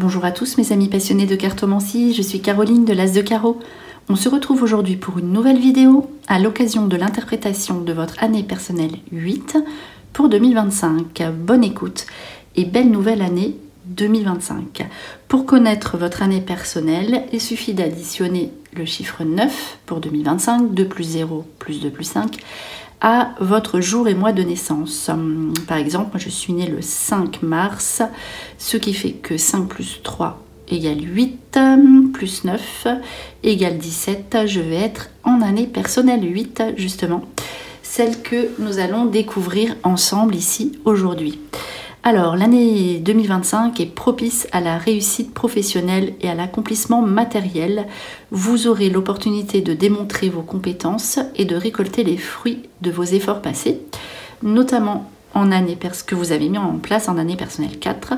Bonjour à tous mes amis passionnés de cartomancie, je suis Caroline de l'As de Carreau. On se retrouve aujourd'hui pour une nouvelle vidéo à l'occasion de l'interprétation de votre année personnelle 8 pour 2025. Bonne écoute et belle nouvelle année 2025. Pour connaître votre année personnelle, il suffit d'additionner le chiffre 9 pour 2025, 2 plus 0 plus 2 plus 5, à votre jour et mois de naissance. Par exemple, moi je suis née le 5 mars, ce qui fait que 5 plus 3 égale 8, plus 9 égale 17. Je vais être en année personnelle 8, justement, celle que nous allons découvrir ensemble ici aujourd'hui. Alors, l'année 2025 est propice à la réussite professionnelle et à l'accomplissement matériel. Vous aurez l'opportunité de démontrer vos compétences et de récolter les fruits de vos efforts passés, notamment en année que vous avez mis en place en année personnelle 4.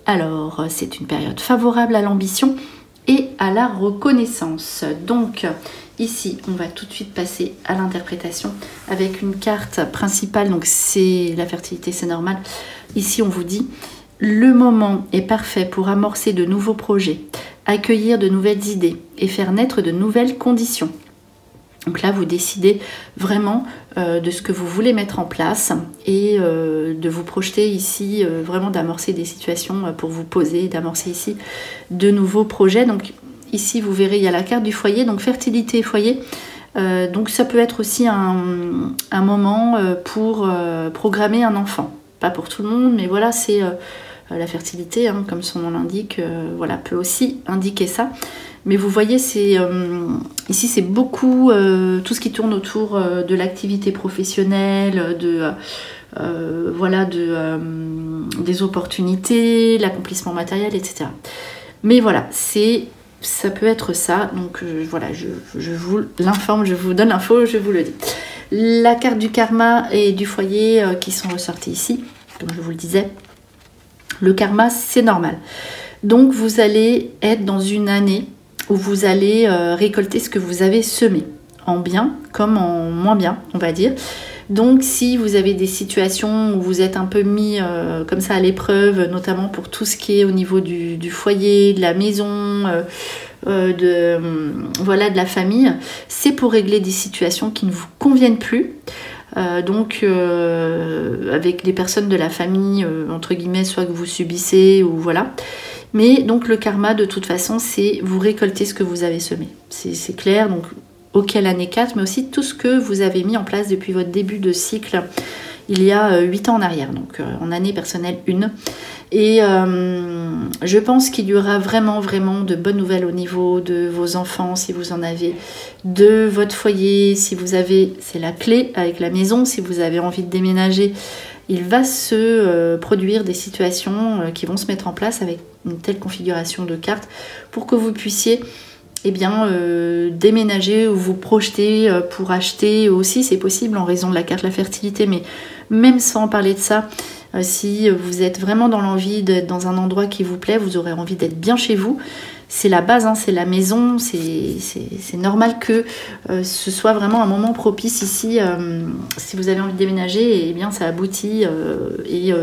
Alors, c'est une période favorable à l'ambition et à la reconnaissance. Donc, ici, on va tout de suite passer à l'interprétation avec une carte principale. Donc, c'est la fertilité, c'est normal. Ici, on vous dit, le moment est parfait pour amorcer de nouveaux projets, accueillir de nouvelles idées et faire naître de nouvelles conditions. Donc là, vous décidez vraiment de ce que vous voulez mettre en place et de vous projeter ici, vraiment d'amorcer des situations pour vous poser, d'amorcer ici de nouveaux projets. Donc ici, vous verrez, il y a la carte du foyer, donc fertilité et foyer. Donc ça peut être aussi un moment pour programmer un enfant. Pas pour tout le monde, mais voilà, c'est la fertilité, hein, comme son nom l'indique, voilà, peut aussi indiquer ça. Mais vous voyez, ici c'est beaucoup tout ce qui tourne autour de l'activité professionnelle, voilà, des opportunités, l'accomplissement matériel, etc. Mais voilà, ça peut être ça. Donc voilà, je vous l'informe, je vous donne l'info, je vous le dis. La carte du karma et du foyer qui sont ressorties ici, comme je vous le disais. Le karma, c'est normal. Donc vous allez être dans une année où vous allez récolter ce que vous avez semé, en bien comme en moins bien, on va dire. Donc si vous avez des situations où vous êtes un peu mis comme ça à l'épreuve, notamment pour tout ce qui est au niveau du foyer, de la maison, voilà, de la famille, c'est pour régler des situations qui ne vous conviennent plus. Donc avec les personnes de la famille, entre guillemets, soit que vous subissez ou voilà. Mais donc le karma, de toute façon, c'est vous récolter ce que vous avez semé. C'est clair, donc ok l'année 4, mais aussi tout ce que vous avez mis en place depuis votre début de cycle il y a 8 ans en arrière, donc en année personnelle 1. Et je pense qu'il y aura vraiment de bonnes nouvelles au niveau de vos enfants, si vous en avez, de votre foyer, si vous avez, c'est la clé avec la maison, si vous avez envie de déménager, il va se produire des situations qui vont se mettre en place avec une telle configuration de cartes pour que vous puissiez déménager ou vous projeter pour acheter aussi, c'est possible en raison de la carte de la fertilité, mais même sans parler de ça, si vous êtes vraiment dans l'envie d'être dans un endroit qui vous plaît, vous aurez envie d'être bien chez vous. C'est la base, hein, c'est la maison, c'est normal que ce soit vraiment un moment propice ici. Si vous avez envie de déménager, eh bien ça aboutit. Et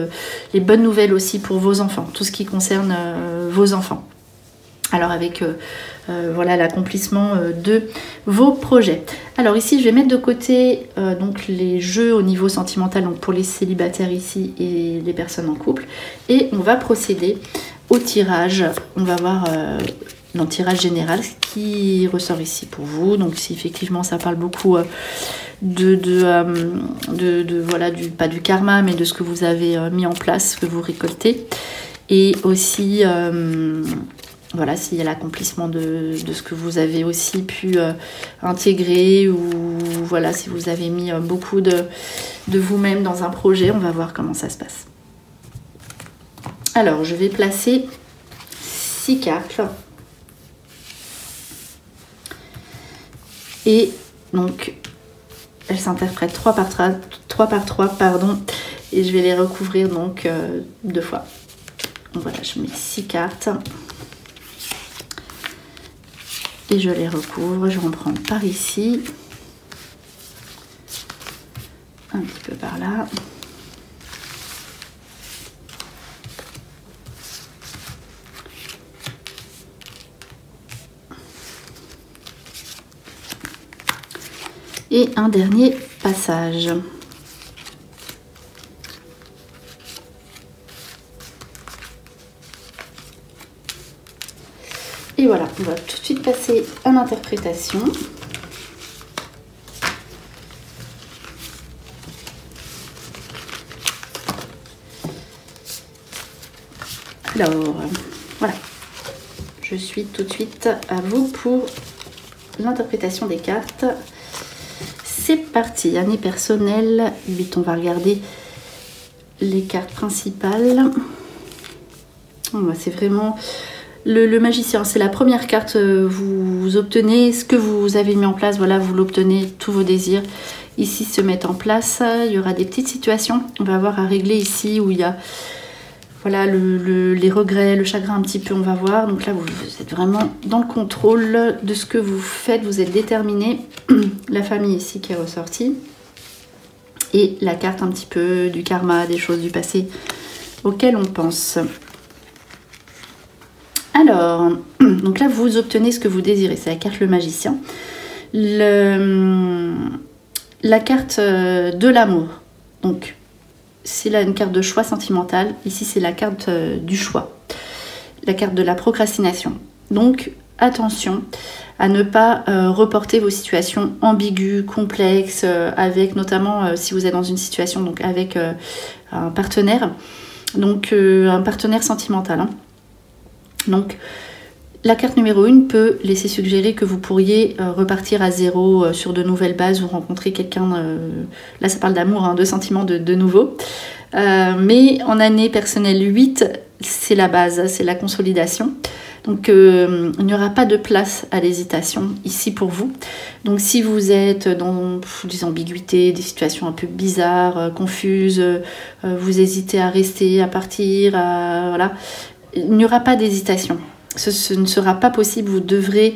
les bonnes nouvelles aussi pour vos enfants, tout ce qui concerne vos enfants. Alors avec voilà l'accomplissement de vos projets. Alors ici je vais mettre de côté donc les jeux au niveau sentimental, donc pour les célibataires ici et les personnes en couple, et on va procéder au tirage. On va voir dans le tirage général ce qui ressort ici pour vous. Donc si effectivement ça parle beaucoup voilà, pas du karma, mais de ce que vous avez mis en place, ce que vous récoltez, et aussi voilà, s'il y a l'accomplissement de ce que vous avez aussi pu intégrer, ou voilà, si vous avez mis beaucoup de vous-même dans un projet, on va voir comment ça se passe. Alors, je vais placer 6 cartes. Et donc, elles s'interprètent 3 par 3, pardon, et je vais les recouvrir donc 2 fois. Donc voilà, je mets 6 cartes. Et je les recouvre, je vais en prendre par ici, un petit peu par là, Et un dernier passage. Et voilà, on va tout de suite passer à l'interprétation. Alors, voilà, je suis tout de suite à vous pour l'interprétation des cartes. C'est parti, année personnelle 8, on va regarder les cartes principales. C'est vraiment le magicien, c'est la première carte, vous obtenez ce que vous avez mis en place, voilà, vous l'obtenez, tous vos désirs ici se mettent en place. Il y aura des petites situations, on va avoir à régler ici où il y a voilà, les regrets, le chagrin un petit peu, on va voir. Donc là, vous êtes vraiment dans le contrôle de ce que vous faites, vous êtes déterminé. La famille ici qui est ressortie. Et la carte un petit peu du karma, des choses du passé auxquelles on pense. Alors, donc là, vous obtenez ce que vous désirez. C'est la carte le magicien. La carte de l'amour. Donc, c'est là une carte de choix sentimental. Ici, c'est la carte du choix. La carte de la procrastination. Donc, attention à ne pas reporter vos situations ambiguës, complexes, avec notamment si vous êtes dans une situation donc avec un partenaire. Donc, un partenaire sentimental. Hein. Donc, la carte numéro 1 peut laisser suggérer que vous pourriez repartir à zéro sur de nouvelles bases ou rencontrer quelqu'un, là ça parle d'amour, hein, de sentiments de nouveau. Mais en année personnelle 8, c'est la base, c'est la consolidation. Donc il n'y aura pas de place à l'hésitation ici pour vous. Donc si vous êtes dans des ambiguïtés, des situations un peu bizarres, confuses, vous hésitez à rester, à partir, voilà, il n'y aura pas d'hésitation. Ce ne sera pas possible, vous devrez,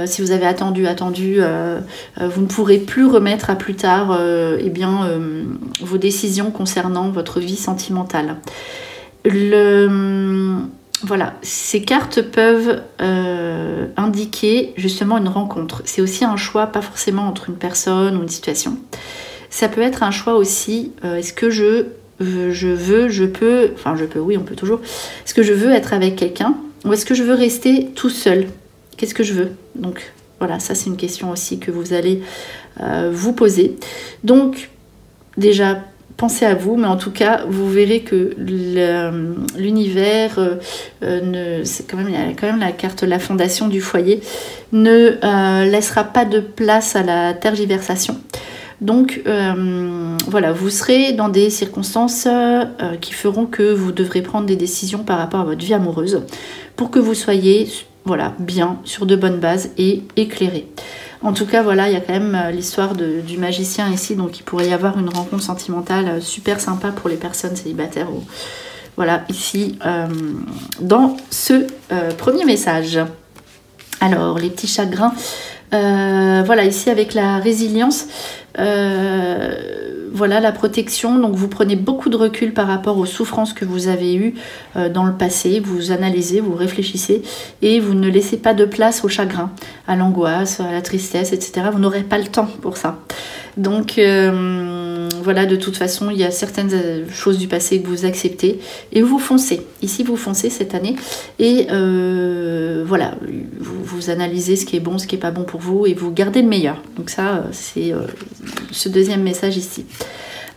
si vous avez attendu, vous ne pourrez plus remettre à plus tard vos décisions concernant votre vie sentimentale. Voilà, ces cartes peuvent indiquer justement une rencontre. C'est aussi un choix, pas forcément entre une personne ou une situation. Ça peut être un choix aussi, est-ce que je peux, oui, on peut toujours. Est-ce que je veux être avec quelqu'un ou est-ce que je veux rester tout seul? Qu'est-ce que je veux? Donc voilà, ça c'est une question aussi que vous allez vous poser. Donc déjà, pensez à vous, mais en tout cas, vous verrez que l'univers, c'est quand même, il y a quand même la carte, la fondation du foyer, ne laissera pas de place à la tergiversation. Donc voilà, vous serez dans des circonstances qui feront que vous devrez prendre des décisions par rapport à votre vie amoureuse pour que vous soyez voilà, bien, sur de bonnes bases et éclairés. En tout cas, voilà, il y a quand même l'histoire du magicien ici, donc il pourrait y avoir une rencontre sentimentale super sympa pour les personnes célibataires. Voilà, ici, dans ce premier message. Alors, les petits chagrins, voilà, ici avec la résilience, voilà, la protection, donc vous prenez beaucoup de recul par rapport aux souffrances que vous avez eues dans le passé, vous analysez, vous réfléchissez et vous ne laissez pas de place au chagrin, à l'angoisse, à la tristesse, etc. Vous n'aurez pas le temps pour ça. Donc voilà, de toute façon, il y a certaines choses du passé que vous acceptez et vous foncez. Ici, vous foncez cette année et voilà, vous analysez ce qui est bon, ce qui n'est pas bon pour vous et vous gardez le meilleur. Donc ça, c'est ce deuxième message ici.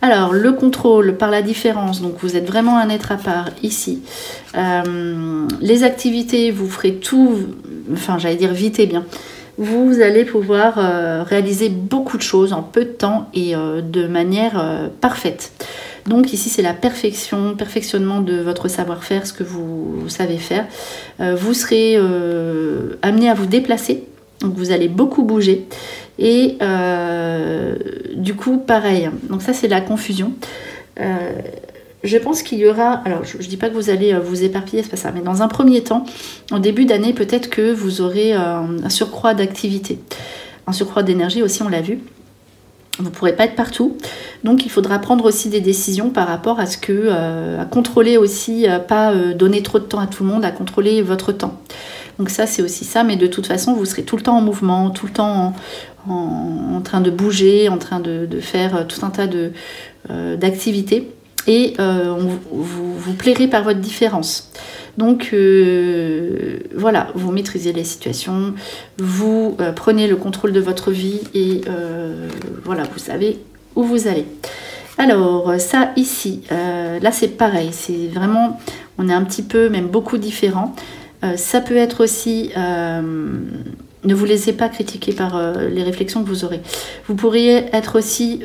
Alors, le contrôle par la différence, donc vous êtes vraiment un être à part ici. Les activités, vous ferez tout, enfin j'allais dire vite et bien. Vous allez pouvoir réaliser beaucoup de choses en peu de temps et de manière parfaite. Donc ici, c'est la perfectionnement de votre savoir-faire, ce que vous savez faire. Vous serez amené à vous déplacer, donc vous allez beaucoup bouger. Et du coup, pareil. Donc ça, c'est la confusion. Je pense qu'il y aura... Alors, je ne dis pas que vous allez vous éparpiller, c'est pas ça. Mais dans un premier temps, en début d'année, peut-être que vous aurez un surcroît d'activité. Un surcroît d'énergie aussi, on l'a vu. Vous ne pourrez pas être partout. Donc, il faudra prendre aussi des décisions par rapport à ce que... à contrôler aussi, pas donner trop de temps à tout le monde, à contrôler votre temps. Donc ça, c'est aussi ça, mais de toute façon, vous serez tout le temps en mouvement, tout le temps en train de bouger, en train de faire tout un tas d'activités. Et vous plairez par votre différence. Donc voilà, vous maîtrisez les situations, vous prenez le contrôle de votre vie et voilà, vous savez où vous allez. Alors ça ici, là c'est pareil, c'est vraiment, on est un petit peu, même beaucoup différent. Ça peut être aussi, ne vous laissez pas critiquer par les réflexions que vous aurez. Vous pourriez être aussi,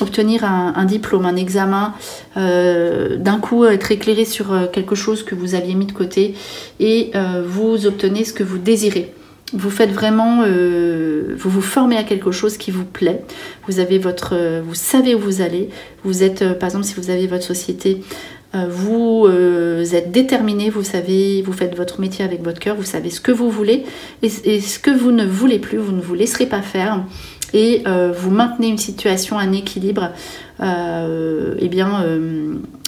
obtenir un diplôme, un examen, d'un coup être éclairé sur quelque chose que vous aviez mis de côté et vous obtenez ce que vous désirez. Vous faites vraiment, vous vous formez à quelque chose qui vous plaît. Vous savez où vous allez. Vous êtes, par exemple, si vous avez votre société, vous êtes déterminé, vous savez, vous faites votre métier avec votre cœur, vous savez ce que vous voulez et ce que vous ne voulez plus, vous ne vous laisserez pas faire et vous maintenez une situation, un équilibre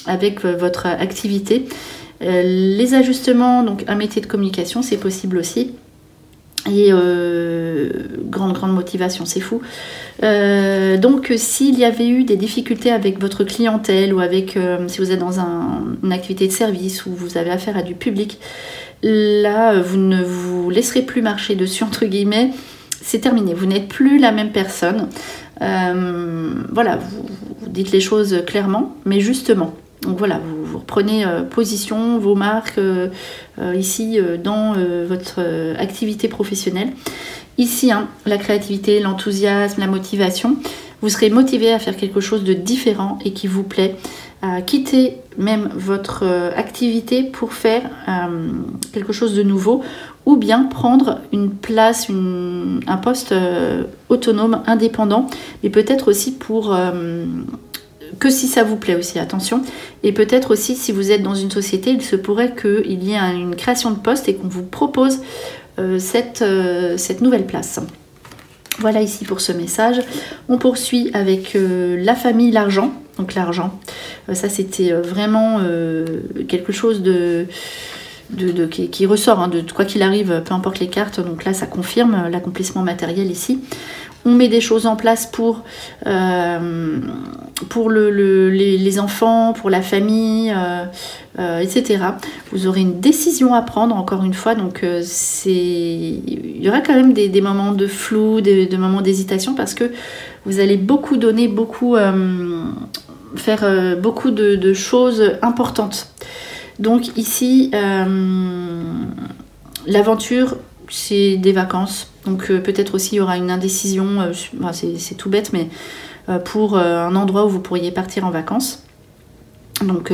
avec votre activité. Les ajustements, donc un métier de communication, c'est possible aussi. Et grande motivation, c'est fou. Donc s'il y avait eu des difficultés avec votre clientèle ou avec si vous êtes dans une activité de service où vous avez affaire à du public, là vous ne vous laisserez plus marcher dessus entre guillemets, c'est terminé, vous n'êtes plus la même personne. Voilà, vous dites les choses clairement mais justement. Donc voilà, vous reprenez position, vos marques ici dans votre activité professionnelle. Ici, hein, la créativité, l'enthousiasme, la motivation, vous serez motivé à faire quelque chose de différent et qui vous plaît, à quitter même votre activité pour faire quelque chose de nouveau ou bien prendre une place, un poste autonome, indépendant, mais peut-être aussi pour... que si ça vous plaît aussi, attention. Et peut-être aussi, si vous êtes dans une société, il se pourrait qu'il y ait une création de poste et qu'on vous propose cette nouvelle place. Voilà ici pour ce message. On poursuit avec la famille, l'argent. Donc l'argent, ça c'était vraiment quelque chose qui ressort, hein, de quoi qu'il arrive, peu importe les cartes. Donc là, ça confirme l'accomplissement matériel ici. On met des choses en place pour les enfants, pour la famille, etc. Vous aurez une décision à prendre, encore une fois. Donc, il y aura quand même des moments de flou, des moments d'hésitation parce que vous allez beaucoup donner, faire beaucoup de choses importantes. Donc ici, l'aventure, c'est des vacances. Donc peut-être aussi il y aura une indécision, c'est tout bête, mais pour un endroit où vous pourriez partir en vacances. Donc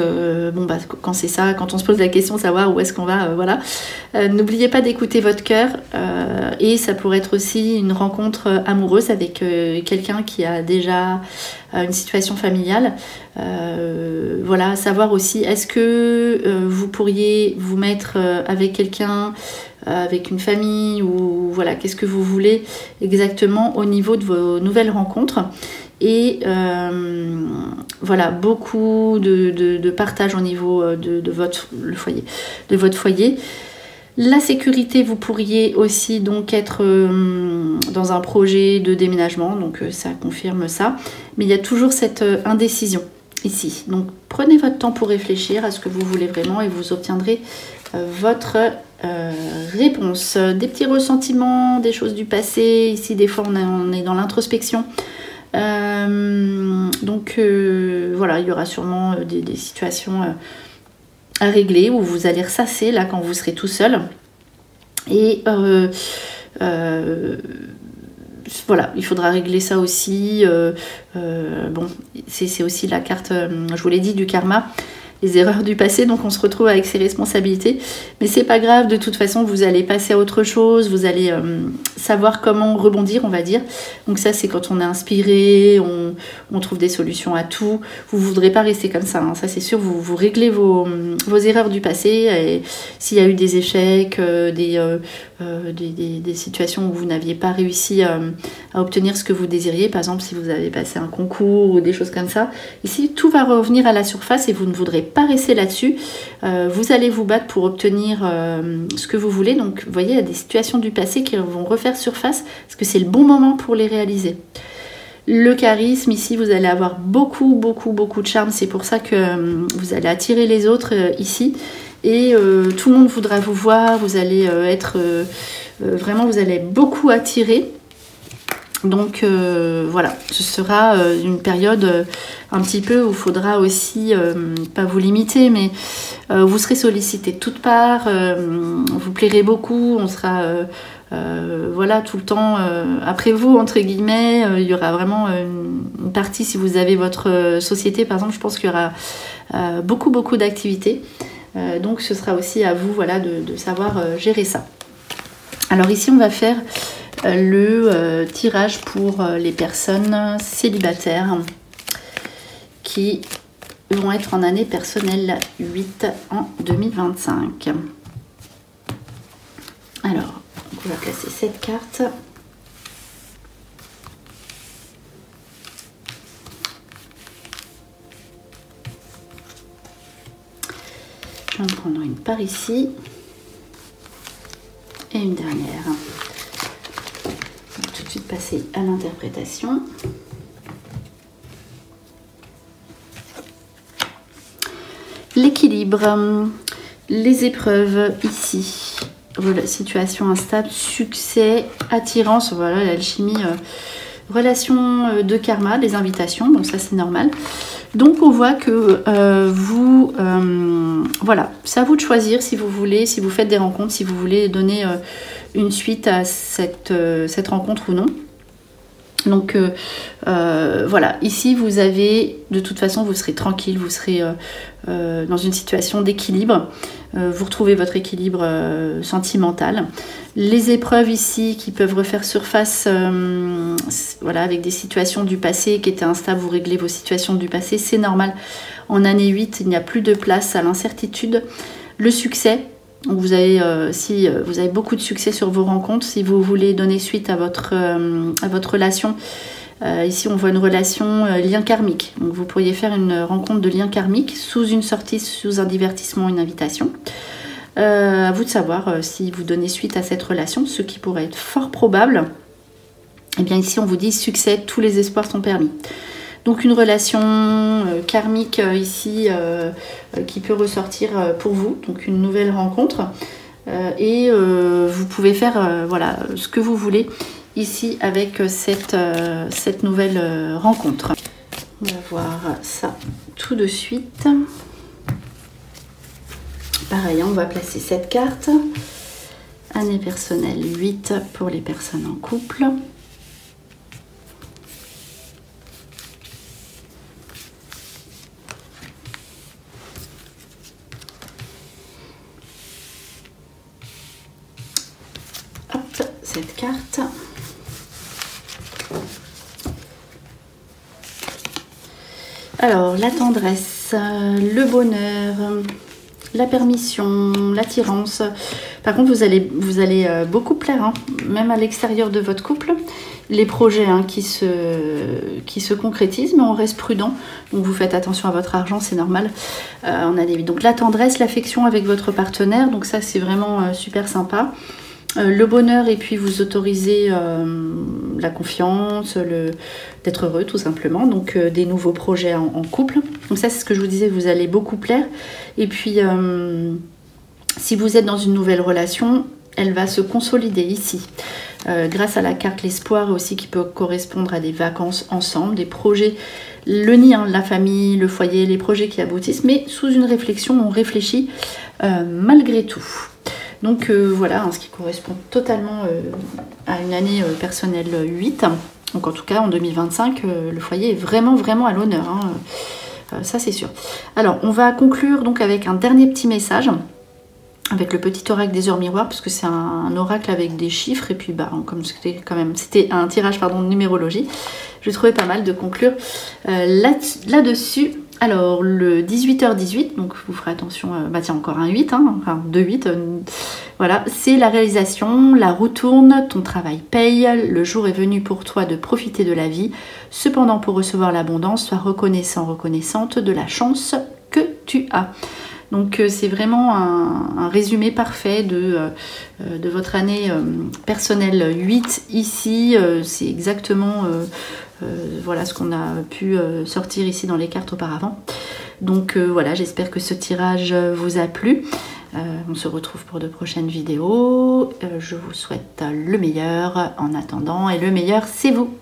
quand c'est ça, quand on se pose la question de savoir où est-ce qu'on va, voilà. N'oubliez pas d'écouter votre cœur et ça pourrait être aussi une rencontre amoureuse avec quelqu'un qui a déjà une situation familiale. Voilà, savoir aussi est-ce que vous pourriez vous mettre avec quelqu'un, avec une famille ou voilà, qu'est-ce que vous voulez exactement au niveau de vos nouvelles rencontres. Et voilà, beaucoup de partage au niveau de votre foyer. La sécurité, vous pourriez aussi donc être dans un projet de déménagement, donc ça confirme ça. Mais il y a toujours cette indécision ici. Donc prenez votre temps pour réfléchir à ce que vous voulez vraiment et vous obtiendrez votre réponse. Des petits ressentiments, des choses du passé. Ici, des fois, on est dans l'introspection. Donc voilà, il y aura sûrement des situations à régler où vous allez ressasser là quand vous serez tout seul et voilà, il faudra régler ça aussi. Bon, c'est aussi la carte, je vous l'ai dit, du karma, les erreurs du passé, donc on se retrouve avec ses responsabilités, mais c'est pas grave, de toute façon vous allez passer à autre chose, vous allez savoir comment rebondir, on va dire. Donc ça, c'est quand on est inspiré, on trouve des solutions à tout. Vous ne voudrez pas rester comme ça, hein. Ça c'est sûr, vous réglez vos erreurs du passé. Et s'il y a eu des échecs, des situations où vous n'aviez pas réussi à obtenir ce que vous désiriez, par exemple si vous avez passé un concours ou des choses comme ça, ici tout va revenir à la surface et vous ne voudrez pas rester là-dessus. Vous allez vous battre pour obtenir ce que vous voulez. Donc vous voyez, il y a des situations du passé qui vont refaire surface parce que c'est le bon moment pour les réaliser. Le charisme, ici vous allez avoir beaucoup de charme, c'est pour ça que vous allez attirer les autres ici. Et tout le monde voudra vous voir, vous allez être vraiment, vous allez beaucoup attirer. Donc voilà, ce sera une période un petit peu où il faudra aussi, pas vous limiter, mais vous serez sollicité de toutes parts, vous plairez beaucoup, on sera voilà, tout le temps après vous, entre guillemets. Il y aura vraiment une partie, si vous avez votre société par exemple, je pense qu'il y aura beaucoup d'activités. Donc ce sera aussi à vous, voilà, de savoir gérer ça. Alors ici on va faire le tirage pour les personnes célibataires qui vont être en année personnelle 8 en 2025. Alors on va placer cette carte. Je vais en prendre une par ici et une dernière. On va tout de suite passer à l'interprétation. L'équilibre, les épreuves ici, situation instable, succès, attirance, voilà l'alchimie, relation de karma, des invitations, donc ça c'est normal. Donc on voit que voilà, c'est à vous de choisir si vous voulez, si vous faites des rencontres, si vous voulez donner une suite à cette rencontre ou non. Donc voilà, ici vous avez, de toute façon vous serez tranquille, vous serez dans une situation d'équilibre, vous retrouvez votre équilibre sentimental. Les épreuves ici qui peuvent refaire surface, voilà, avec des situations du passé qui étaient instables, vous réglez vos situations du passé, c'est normal. En année 8, il n'y a plus de place à l'incertitude. Le succès, donc vous avez, si vous avez beaucoup de succès sur vos rencontres, si vous voulez donner suite à votre relation, ici on voit une relation lien karmique. Donc vous pourriez faire une rencontre de lien karmique sous une sortie, sous un divertissement, une invitation. À vous de savoir si vous donnez suite à cette relation, ce qui pourrait être fort probable. Et bien ici on vous dit succès, tous les espoirs sont permis. Donc une relation karmique ici qui peut ressortir pour vous, donc une nouvelle rencontre. Et vous pouvez faire voilà, ce que vous voulez ici avec cette nouvelle rencontre. On va voir ça tout de suite. Pareil, on va placer cette carte. Année personnelle 8 pour les personnes en couple. Hop, cette carte. Alors, la tendresse, le bonheur, la permission, l'attirance. Par contre, vous allez beaucoup plaire, hein, même à l'extérieur de votre couple. Les projets qui se concrétisent, mais on reste prudent. Donc, vous faites attention à votre argent, c'est normal. On a donc la tendresse, l'affection avec votre partenaire. Donc ça, c'est vraiment super sympa. Le bonheur, et puis vous autorisez la confiance, d'être heureux tout simplement, donc des nouveaux projets en couple. Donc ça c'est ce que je vous disais, vous allez beaucoup plaire. Et puis si vous êtes dans une nouvelle relation, elle va se consolider ici. Grâce à la carte l'espoir aussi qui peut correspondre à des vacances ensemble, des projets, le nid, hein, la famille, le foyer, les projets qui aboutissent, mais sous une réflexion, on réfléchit malgré tout. Donc voilà, hein, ce qui correspond totalement à une année personnelle 8. Donc en tout cas en 2025, le foyer est vraiment à l'honneur, hein, ça c'est sûr. Alors on va conclure donc avec un dernier petit message. avec le petit oracle des heures miroirs, parce que c'est un oracle avec des chiffres, et puis bah, comme c'était un tirage de numérologie, je trouvais pas mal de conclure là-dessus. Alors le 18h18, donc vous ferez attention, bah tiens encore un 8, hein, enfin 2-8, voilà, c'est la réalisation, la roue tourne, ton travail paye, le jour est venu pour toi de profiter de la vie, cependant pour recevoir l'abondance, sois reconnaissant, reconnaissante de la chance que tu as. Donc c'est vraiment un résumé parfait de votre année personnelle 8 ici, c'est exactement voilà ce qu'on a pu sortir ici dans les cartes auparavant. Donc voilà, j'espère que ce tirage vous a plu. On se retrouve pour de prochaines vidéos. Je vous souhaite le meilleur en attendant, et le meilleur c'est vous.